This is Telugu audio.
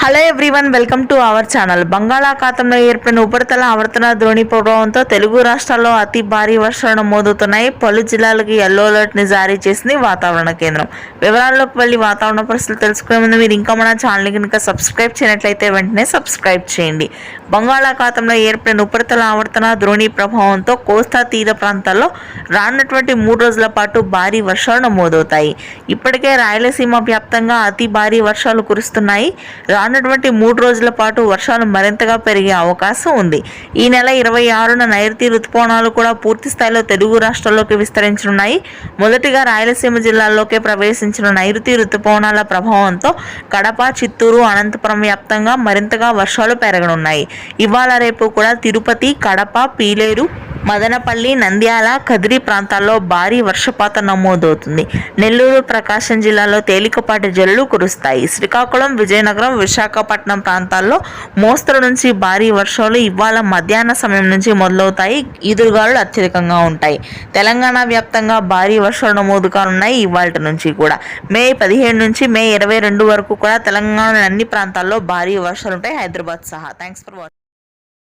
Hello everyone, welcome to our channel. బంగాళాఖాతంలో ఏర్పడిన ఉపరితల ఆవర్తన ద్రోణి ప్రభావంతో తెలుగు రాష్ట్రాల్లో అతి భారీ వర్షాలు నమోదవుతున్నాయి. పలు జిల్లాలకు ఎల్లో అలర్ట్ ని జారీ చేసింది వాతావరణ కేంద్రం. వివరాల్లోకి వెళ్లి వాతావరణ పరిస్థితులు తెలుసుకునే ముందు మీరు ఇంకా మన ఛానల్ కనుక సబ్స్క్రైబ్ చేయనట్లయితే వెంటనే సబ్స్క్రైబ్ చేయండి. బంగాళాఖాతంలో ఏర్పడిన ఉపరితల ఆవర్తన ద్రోణి ప్రభావంతో కోస్తా తీర ప్రాంతాల్లో రానున్నటువంటి 3 రోజుల పాటు భారీ వర్షాలు నమోదవుతాయి. ఇప్పటికే రాయలసీమ వ్యాప్తంగా అతి భారీ వర్షాలు కురుస్తున్నాయి. రానున్నటువంటి 3 రోజుల పాటు వర్షాలు మరింతగా పెరిగే అవకాశం ఉంది. ఈ నెల 26న నైరుతి రుతుపవనాలు కూడా పూర్తి స్థాయిలో తెలుగు రాష్ట్రాల్లోకి విస్తరించనున్నాయి. మొదటిగా రాయలసీమ జిల్లాల్లోకి ప్రవేశించిన నైరుతి రుతుపవనాల ప్రభావంతో కడప, చిత్తూరు, అనంతపురం వ్యాప్తంగా మరింతగా వర్షాలు పెరగనున్నాయి. ఇవాళ రేపు కూడా తిరుపతి, కడప, పీలేరు, మదనపల్లి, నంద్యాల, కదిరి ప్రాంతాల్లో భారీ వర్షపాతం నమోదవుతుంది. నెల్లూరు, ప్రకాశం జిల్లాలో తేలికపాటి జల్లులు కురుస్తాయి. శ్రీకాకుళం, విజయనగరం, విశాఖపట్నం ప్రాంతాల్లో మోస్తరు నుంచి భారీ వర్షాలు ఇవాళ మధ్యాహ్న సమయం నుంచి మొదలవుతాయి. ఈదురుగాలులు అత్యధికంగా ఉంటాయి. తెలంగాణ వ్యాప్తంగా భారీ వర్షాలు నమోదు కానున్నాయి. ఇవాళ నుంచి కూడా మే 17 నుంచి మే 22 వరకు కూడా తెలంగాణలోని అన్ని ప్రాంతాల్లో భారీ వర్షాలు ఉంటాయి, హైదరాబాద్ సహా. Thanks for watching.